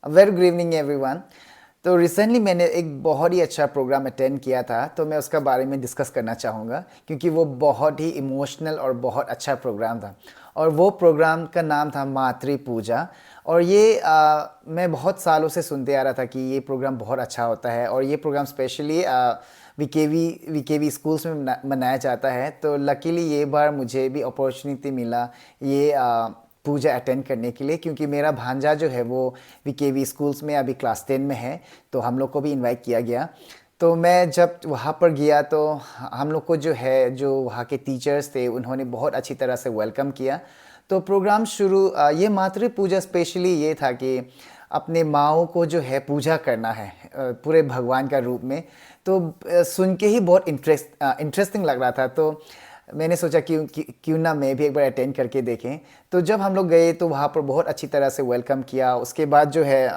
Very good evening everyone. तो recently मैंने एक बहुत ही अच्छा प्रोग्राम अटेंड किया था, तो मैं उसका बारे में डिस्कस करना चाहूँगा क्योंकि वो बहुत ही इमोशनल और बहुत अच्छा प्रोग्राम था। और वो प्रोग्राम का नाम था मातृ पूजा। और ये मैं बहुत सालों से सुनते आ रहा था कि ये प्रोग्राम बहुत अच्छा होता है, और ये प्रोग्राम स्पेशली वीकेवी स्कूल्स में मनाया जाता है। तो लकीली ये बार मुझे भी अपॉर्चुनिटी मिला ये पूजा अटेंड करने के लिए, क्योंकि मेरा भांजा जो है वो वीकेवी स्कूल्स में अभी क्लास 10 में है, तो हम लोग को भी इनवाइट किया गया। तो मैं जब वहाँ पर गया तो हम लोग को जो वहाँ के टीचर्स थे उन्होंने बहुत अच्छी तरह से वेलकम किया। तो प्रोग्राम ये मातृ पूजा स्पेशली ये था कि अपने माँओं को जो है पूजा करना है पूरे भगवान का रूप में। तो सुन के ही बहुत इंटरेस्टिंग लग रहा था। तो मैंने सोचा क्यों ना मैं भी एक बार अटेंड करके देखें। तो जब हम लोग गए तो वहाँ पर बहुत अच्छी तरह से वेलकम किया। उसके बाद जो है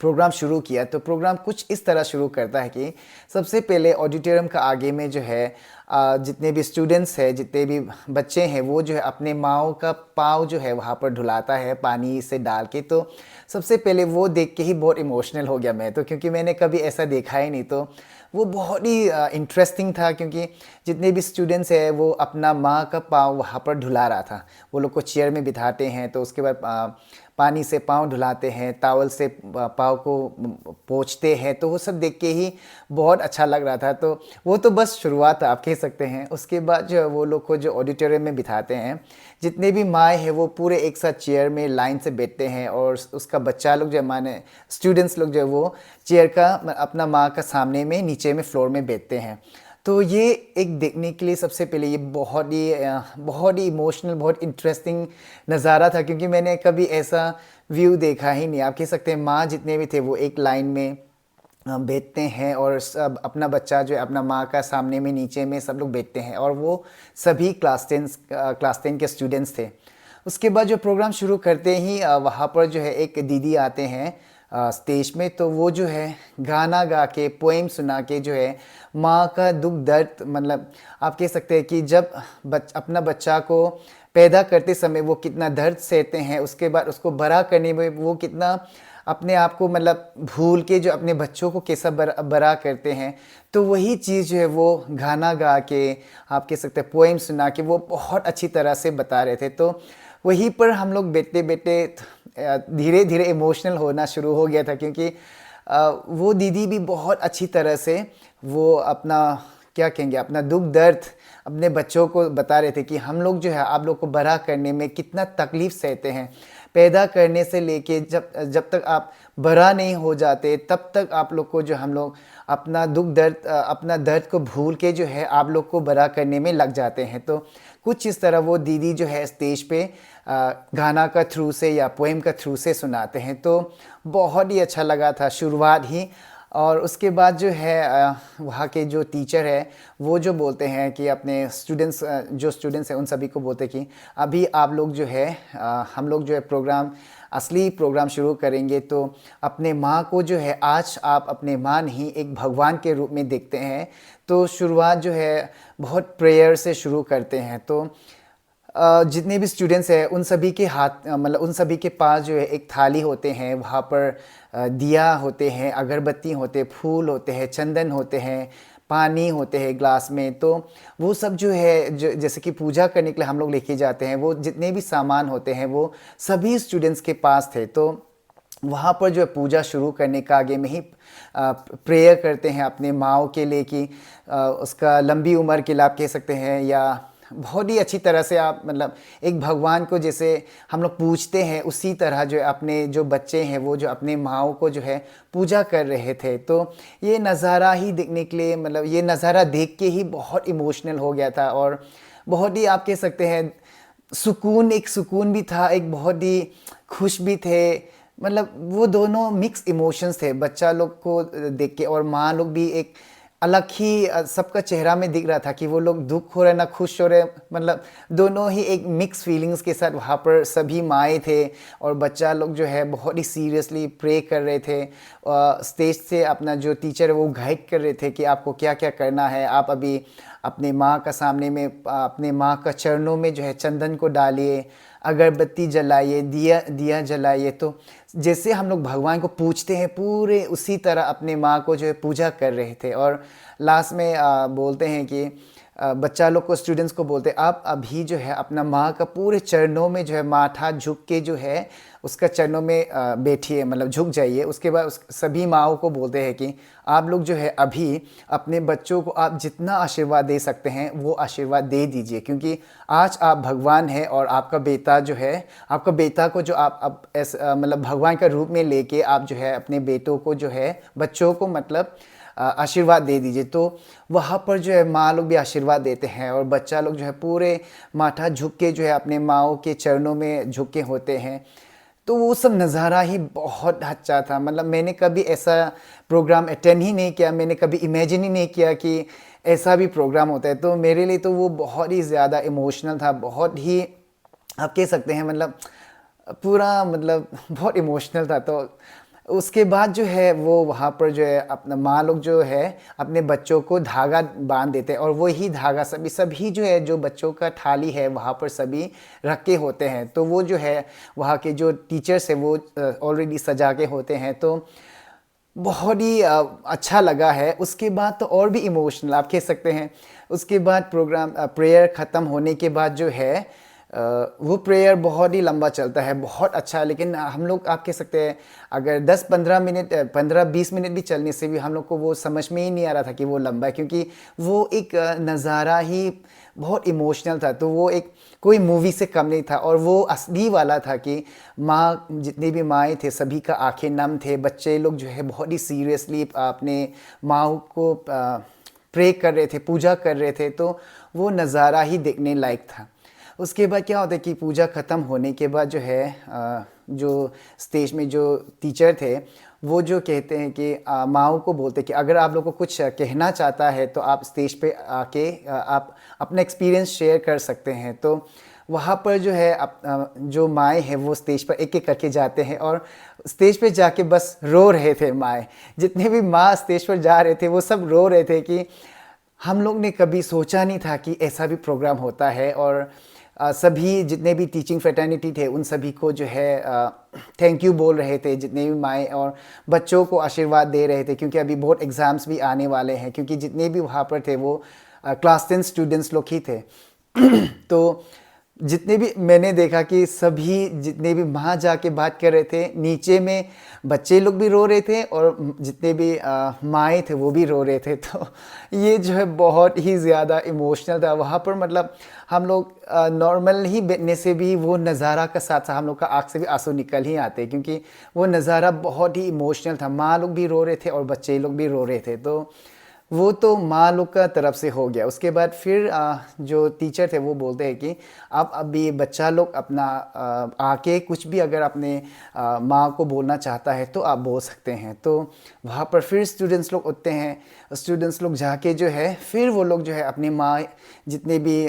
प्रोग्राम शुरू किया। तो प्रोग्राम कुछ इस तरह शुरू करता है कि सबसे पहले ऑडिटोरियम का आगे में जो है जितने भी स्टूडेंट्स हैं, जितने भी बच्चे हैं, वो जो है अपने माँओं का पाँव जो है वहाँ पर धुलाता है पानी से डाल के। तो सबसे पहले वो देख के ही बहुत इमोशनल हो गया मैं तो, क्योंकि मैंने कभी ऐसा देखा ही नहीं। तो वो बहुत ही इंटरेस्टिंग था, क्योंकि जितने भी स्टूडेंट्स हैं वो अपना माँ का पाँव वहाँ पर धुला रहा था। वो लोग को चेयर में बिठाते हैं, तो उसके बाद पानी से पाँव धुलाते हैं, टावल से पाँव को पोंछते हैं। तो वो सब देख के ही बहुत अच्छा लग रहा था। तो वो तो बस शुरुआत आप कह सकते हैं। उसके बाद जो है वो लोग को जो ऑडिटोरियम में बिठाते हैं, जितने भी माएँ हैं वो पूरे एक साथ चेयर में लाइन से बैठते हैं, और उसका बच्चा लोग जो माने स्टूडेंट्स लोग जो है वो चेयर का अपना माँ का सामने में नीचे में फ्लोर में बैठते हैं। तो ये एक देखने के लिए सबसे पहले ये बहुत ही इमोशनल, बहुत इंटरेस्टिंग नज़ारा था, क्योंकि मैंने कभी ऐसा व्यू देखा ही नहीं। आप कह सकते हैं माँ जितने भी थे वो एक लाइन में बैठते हैं, और सब अपना बच्चा जो है अपना माँ का सामने में नीचे में सब लोग बैठते हैं, और वो सभी क्लास 10 के स्टूडेंट्स थे। उसके बाद जो प्रोग्राम शुरू करते ही वहाँ पर जो है एक दीदी आते हैं स्टेज में। तो वो जो है गाना गा के, पोएम सुना के जो है माँ का दुख दर्द, मतलब आप कह सकते हैं कि जब अपना बच्चा को पैदा करते समय वो कितना दर्द सहते हैं, उसके बाद उसको बड़ा करने में वो कितना अपने आप को मतलब भूल के जो अपने बच्चों को कैसा बड़ा करते हैं। तो वही चीज़ जो है वो गाना गा के, आप कह सकते हैं पोएम सुना के, वो बहुत अच्छी तरह से बता रहे थे। तो वहीं पर हम लोग बैठते बैठते धीरे धीरे इमोशनल होना शुरू हो गया था, क्योंकि वो दीदी भी बहुत अच्छी तरह से वो अपना क्या कहेंगे अपना दुख दर्द अपने बच्चों को बता रहे थे कि हम लोग जो है आप लोग को बड़ा करने में कितना तकलीफ़ सहते हैं। पैदा करने से लेके जब जब तक आप बड़ा नहीं हो जाते तब तक आप लोग को जो हम लोग अपना दुख दर्द अपना दर्द को भूल के जो है आप लोग को बड़ा करने में लग जाते हैं। तो कुछ इस तरह वो दीदी जो है स्टेज पे गाना का थ्रू से या पोएम का थ्रू से सुनाते हैं। तो बहुत ही अच्छा लगा था शुरुआत ही। और उसके बाद जो है वहाँ के जो टीचर है वो जो बोलते हैं कि अपने स्टूडेंट्स हैं उन सभी को बोलते हैं कि अभी आप लोग जो है हम लोग जो है असली प्रोग्राम शुरू करेंगे। तो अपने माँ को जो है आज आप अपने माँ नहीं एक भगवान के रूप में देखते हैं। तो शुरुआत जो है बहुत प्रेयर से शुरू करते हैं। तो जितने भी स्टूडेंट्स हैं उन सभी के हाथ मतलब उन सभी के पास जो है एक थाली होते हैं, वहाँ पर दिया होते हैं, अगरबत्ती होते, फूल होते हैं, चंदन होते हैं, पानी होते हैं ग्लास में। तो वो सब जो है जो जैसे कि पूजा करने के लिए हम लोग लेके जाते हैं, वो जितने भी सामान होते हैं वो सभी स्टूडेंट्स के पास थे। तो वहाँ पर जो है पूजा शुरू करने का आगे में ही प्रेयर करते हैं अपने माँओं के लिए कि उसका लंबी उम्र के लिए आप कह सकते हैं, या बहुत ही अच्छी तरह से आप मतलब एक भगवान को जैसे हम लोग पूजते हैं उसी तरह जो है अपने जो बच्चे हैं वो जो अपने माँओं को जो है पूजा कर रहे थे। तो ये नज़ारा ही देखने के लिए मतलब ये नज़ारा देख के ही बहुत इमोशनल हो गया था, और बहुत ही आप कह सकते हैं एक सुकून भी था, एक बहुत ही खुश भी थे। मतलब वो दोनों मिक्स इमोशंस थे बच्चा लोग को देख के, और माँ लोग भी एक अलग ही सबका चेहरा में दिख रहा था कि वो लोग दुख हो रहे ना खुश हो रहे, मतलब दोनों ही एक मिक्स फीलिंग्स के साथ वहाँ पर सभी माएँ थे। और बच्चा लोग जो है बहुत ही सीरियसली प्रे कर रहे थे। स्टेज से अपना जो टीचर है वो गाइड कर रहे थे कि आपको क्या क्या करना है। आप अभी अपने माँ का सामने में अपने माँ का चरणों में जो है चंदन को डालिए, अगरबत्ती जलाइए, दिया दिया जलाइए। तो जैसे हम लोग भगवान को पूजते हैं, पूरे उसी तरह अपने माँ को जो है पूजा कर रहे थे। और लास्ट में बोलते हैं कि बच्चा लोग को, स्टूडेंट्स को बोलते हैं, आप अभी जो है अपना माँ का पूरे चरणों में जो है माथा झुक के जो है उसका चरणों में बैठिए, मतलब झुक जाइए। उसके बाद सभी माँओं को बोलते हैं कि आप लोग जो है अभी अपने बच्चों को आप जितना आशीर्वाद दे सकते हैं वो आशीर्वाद दे दीजिए, क्योंकि आज आप भगवान हैं और आपका बेटा जो है, आपका बेटा को जो आप अब ऐसा मतलब भगवान का रूप में लेके आप जो है अपने बेटों को जो है, बच्चों को मतलब आशीर्वाद दे दीजिए। तो वहाँ पर जो है माँ लोग भी आशीर्वाद देते हैं और बच्चा लोग जो है पूरे माथा झुक के जो है अपने माँओं के चरणों में झुके होते हैं। तो वो सब नज़ारा ही बहुत अच्छा था। मतलब मैंने कभी ऐसा प्रोग्राम अटेंड ही नहीं किया, मैंने कभी इमेजिन ही नहीं किया कि ऐसा भी प्रोग्राम होता है। तो मेरे लिए तो वो बहुत ही ज़्यादा इमोशनल था, बहुत ही आप कह सकते हैं मतलब पूरा मतलब बहुत इमोशनल था। तो उसके बाद जो है वो वहाँ पर जो है अपना माँ लोग जो है अपने बच्चों को धागा बांध देते हैं और वही धागा सभी सभी जो है जो बच्चों का थाली है वहाँ पर सभी रखे होते हैं। तो वो जो है वहाँ के जो टीचर्स है वो ऑलरेडी सजा के होते हैं। तो बहुत ही अच्छा लगा है। उसके बाद तो और भी इमोशनल आप कह सकते हैं। उसके बाद प्रोग्राम प्रेयर ख़त्म होने के बाद जो है वो प्रेयर बहुत ही लंबा चलता है, बहुत अच्छा। लेकिन हम लोग आप कह सकते हैं अगर 10-15 मिनट 15-20 मिनट भी चलने से भी हम लोग को वो समझ में ही नहीं आ रहा था कि वो लंबा है, क्योंकि वो एक नज़ारा ही बहुत इमोशनल था। तो वो एक कोई मूवी से कम नहीं था और वो असली वाला था कि माँ, जितने भी माएँ थे सभी का आंखें नम थे। बच्चे लोग जो है बहुत ही सीरियसली अपने माँ को प्रे कर रहे थे, पूजा कर रहे थे। तो वो नज़ारा ही देखने लायक था। उसके बाद क्या होता है कि पूजा ख़त्म होने के बाद जो है जो स्टेज में जो टीचर थे वो जो कहते हैं कि माँओं को बोलते हैं कि अगर आप लोग को कुछ कहना चाहता है तो आप स्टेज पे आके आप अपना एक्सपीरियंस शेयर कर सकते हैं। तो वहाँ पर जो है जो माएँ हैं वो स्टेज पर एक एक करके जाते हैं और स्टेज पे जाके बस रो रहे थे। माएँ, जितने भी माँ स्टेज पर जा रहे थे वो सब रो रहे थे कि हम लोग ने कभी सोचा नहीं था कि ऐसा भी प्रोग्राम होता है। और सभी जितने भी टीचिंग फ्रेटर्निटी थे उन सभी को जो है थैंक यू बोल रहे थे, जितने भी माएँ और बच्चों को आशीर्वाद दे रहे थे, क्योंकि अभी बोर्ड एग्ज़ाम्स भी आने वाले हैं। क्योंकि जितने भी वहाँ पर थे वो क्लास 10 स्टूडेंट्स लोग ही थे। तो जितने भी मैंने देखा कि सभी जितने भी वहाँ जाके बात कर रहे थे, नीचे में बच्चे लोग भी रो रहे थे और जितने भी माएँ थे वो भी रो रहे थे। तो ये जो है बहुत ही ज़्यादा इमोशनल था वहाँ पर। मतलब हम लोग नॉर्मल ही बैठने से भी वो नज़ारा का साथ साथ हम लोग का आँख से भी आंसू निकल ही आते, क्योंकि वो नज़ारा बहुत ही इमोशनल था। माँ लोग भी रो रहे थे और बच्चे लोग भी रो रहे थे। तो वो तो माँ लोग का तरफ से हो गया। उसके बाद फिर जो टीचर थे वो बोलते हैं कि आप अभी बच्चा लोग अपना आके कुछ भी अगर अपने माँ को बोलना चाहता है तो आप बोल सकते हैं। तो वहाँ पर फिर स्टूडेंट्स लोग उठते हैं। स्टूडेंट्स लोग जाके जो है फिर वो लोग जो है अपनी माँ जितने भी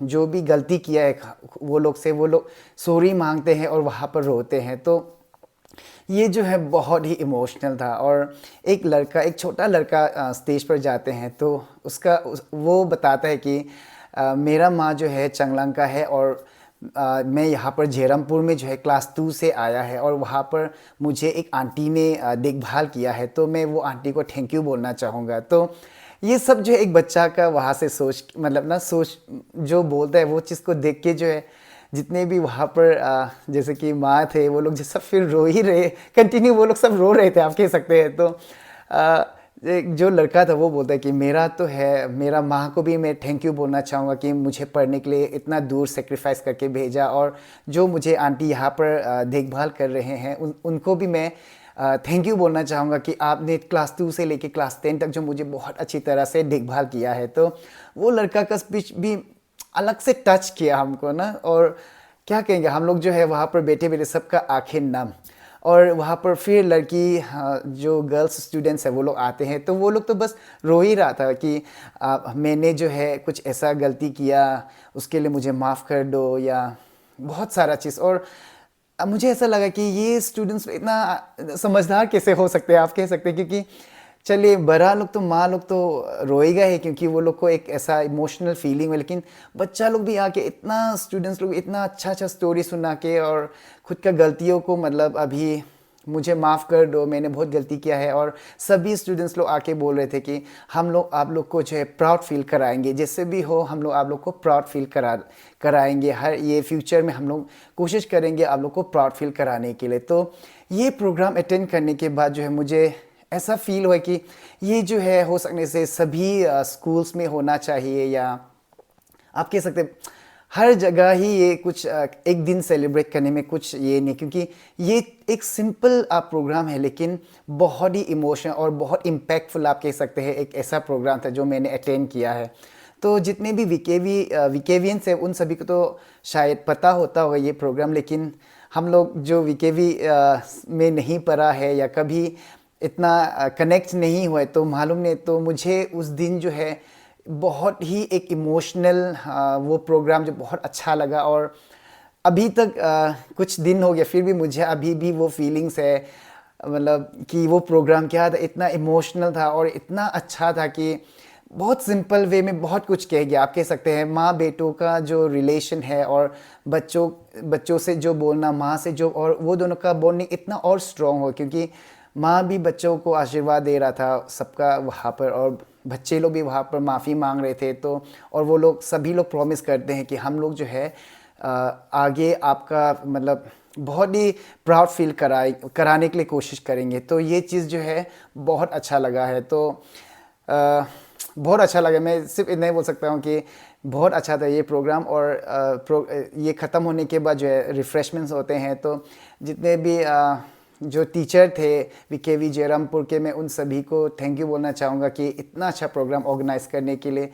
जो भी गलती किया है वो लोग से वो लोग सॉरी मांगते हैं और वहाँ पर रोते हैं। तो ये जो है बहुत ही इमोशनल था। और एक लड़का, एक छोटा लड़का स्टेज पर जाते हैं तो वो बताता है कि मेरा माँ जो है चंगलंग का है और मैं यहाँ पर झेरमपुर में जो है क्लास 2 से आया है और वहाँ पर मुझे एक आंटी ने देखभाल किया है, तो मैं वो आंटी को थैंक यू बोलना चाहूँगा। तो ये सब जो है एक बच्चा का वहाँ से सोच मतलब ना सोच जो बोलता है वो चीज़ को देख के जो है जितने भी वहाँ पर जैसे कि माँ थे वो लोग जो सब फिर रो ही रहे कंटिन्यू, वो लोग सब रो रहे थे आप कह सकते हैं। तो एक जो लड़का था वो बोलता है कि मेरा तो है, मेरा माँ को भी मैं थैंक यू बोलना चाहूँगा कि मुझे पढ़ने के लिए इतना दूर सेक्रीफाइस करके भेजा, और जो मुझे आंटी यहाँ पर देखभाल कर रहे हैं उनको भी मैं थैंक यू बोलना चाहूँगा कि आपने क्लास 2 से लेके क्लास 10 तक जो मुझे बहुत अच्छी तरह से देखभाल किया है। तो वो लड़का का स्पीच भी अलग से टच किया हमको ना। और क्या कहेंगे, हम लोग जो है वहाँ पर बैठे बैठे सबका आंखें नम। और वहाँ पर फिर लड़की जो गर्ल्स स्टूडेंट्स है वो लोग आते हैं तो वो लोग तो बस रो ही रहा था कि मैंने जो है कुछ ऐसा गलती किया उसके लिए मुझे माफ़ कर दो, या बहुत सारा चीज़। और मुझे ऐसा लगा कि ये स्टूडेंट्स इतना समझदार कैसे हो सकते हैं आप कह सकते हैं, क्योंकि चलिए, बड़ा लोग तो माँ लोग तो रोएगा ही, क्योंकि वो लोग को एक ऐसा इमोशनल फीलिंग है, लेकिन बच्चा लोग भी आके इतना, स्टूडेंट्स लोग इतना अच्छा अच्छा स्टोरी सुना के और खुद का गलतियों को, मतलब अभी मुझे माफ़ कर दो, मैंने बहुत गलती किया है, और सभी स्टूडेंट्स लोग आके बोल रहे थे कि हम लोग आप लोग को जो है प्राउड फील कराएंगे, जैसे भी हो हम लोग आप लोग को प्राउड फील कराएंगे, हर ये फ्यूचर में हम लोग कोशिश करेंगे आप लोग को प्राउड फील कराने के लिए। तो ये प्रोग्राम अटेंड करने के बाद जो है मुझे ऐसा फील हुआ कि ये जो है हो सकने से सभी स्कूल्स में होना चाहिए, या आप कह सकते हैं हर जगह ही ये कुछ एक दिन सेलिब्रेट करने में कुछ ये नहीं, क्योंकि ये एक सिंपल प्रोग्राम है, लेकिन बहुत ही इमोशनल और बहुत इम्पैक्टफुल आप कह सकते हैं एक ऐसा प्रोग्राम था जो मैंने अटेंड किया है। तो जितने भी विकेवियंस हैं उन सभी को तो शायद पता होता होगा ये प्रोग्राम, लेकिन हम लोग जो विकेवी में नहीं पढ़ा है या कभी इतना कनेक्ट नहीं हुए तो मालूम नहीं। तो मुझे उस दिन जो है बहुत ही एक इमोशनल वो प्रोग्राम जो बहुत अच्छा लगा, और अभी तक कुछ दिन हो गया फिर भी मुझे अभी भी वो फीलिंग्स है, मतलब कि वो प्रोग्राम क्या था, इतना इमोशनल था और इतना अच्छा था कि बहुत सिंपल वे में बहुत कुछ कह गया। आप कह सकते हैं माँ बेटों का जो रिलेशन है और बच्चों से जो बोलना, माँ से जो, और वो दोनों का बॉन्डिंग इतना और स्ट्रॉन्ग हो, क्योंकि माँ भी बच्चों को आशीर्वाद दे रहा था सबका वहाँ पर, और बच्चे लोग भी वहाँ पर माफ़ी मांग रहे थे। तो और वो लोग सभी लोग प्रॉमिस करते हैं कि हम लोग जो है आगे आपका मतलब बहुत ही प्राउड फील कराने के लिए कोशिश करेंगे। तो ये चीज़ जो है बहुत अच्छा लगा है। तो बहुत अच्छा लगा, मैं सिर्फ इतना ही बोल सकता हूँ कि बहुत अच्छा था ये प्रोग्राम। और ये ख़त्म होने के बाद जो है रिफ़्रेशमेंट्स होते हैं, तो जितने भी जो टीचर थे वीकेवी जयरामपुर के, मैं उन सभी को थैंक यू बोलना चाहूँगा कि इतना अच्छा प्रोग्राम ऑर्गेनाइज़ करने के लिए।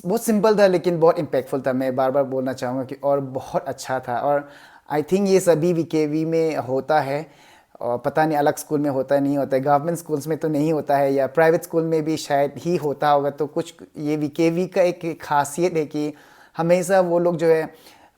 बहुत सिंपल था लेकिन बहुत इम्पैक्टफुल था, मैं बार बार बोलना चाहूँगा कि, और बहुत अच्छा था। और आई थिंक ये सभी वीकेवी में होता है, और पता नहीं अलग स्कूल में होता है नहीं होता है, गवर्नमेंट स्कूल्स में तो नहीं होता है, या प्राइवेट स्कूल में भी शायद ही होता होगा। तो कुछ ये वीकेवी का एक खासियत है कि हमेशा वो लोग जो है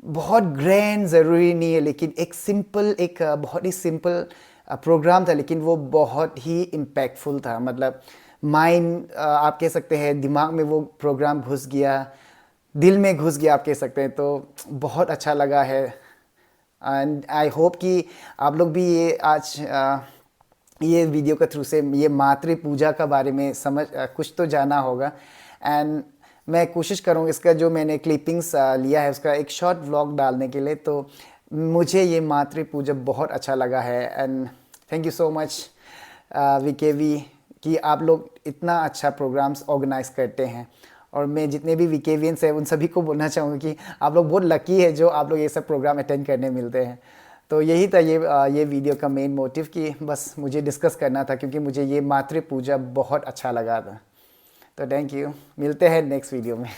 बहुत ग्रैंड ज़रूरी नहीं है, लेकिन एक सिंपल, एक बहुत ही सिंपल प्रोग्राम था, लेकिन वो बहुत ही इम्पैक्टफुल था। मतलब माइंड आप कह सकते हैं दिमाग में वो प्रोग्राम घुस गया, दिल में घुस गया आप कह सकते हैं। तो बहुत अच्छा लगा है, एंड आई होप कि आप लोग भी ये आज ये वीडियो के थ्रू से ये मातृ पूजा का बारे में कुछ तो जाना होगा। एंड मैं कोशिश करूँगा इसका जो मैंने क्लिपिंग्स लिया है उसका एक शॉर्ट व्लॉग डालने के लिए। तो मुझे ये मातृ पूजा बहुत अच्छा लगा है, and thank you so much VKV कि आप लोग इतना अच्छा प्रोग्राम्स ऑर्गेनाइज करते हैं। और मैं जितने भी वीकेवियंस हैं उन सभी को बोलना चाहूँगा कि आप लोग बहुत लकी है जो आप लोग ये सब प्रोग्राम अटेंड करने मिलते हैं। तो यही था ये वीडियो का मेन मोटिव, कि बस मुझे डिस्कस करना था क्योंकि मुझे ये मातृ पूजा बहुत अच्छा लगा था। तो थैंक यू, मिलते हैं नेक्स्ट वीडियो में।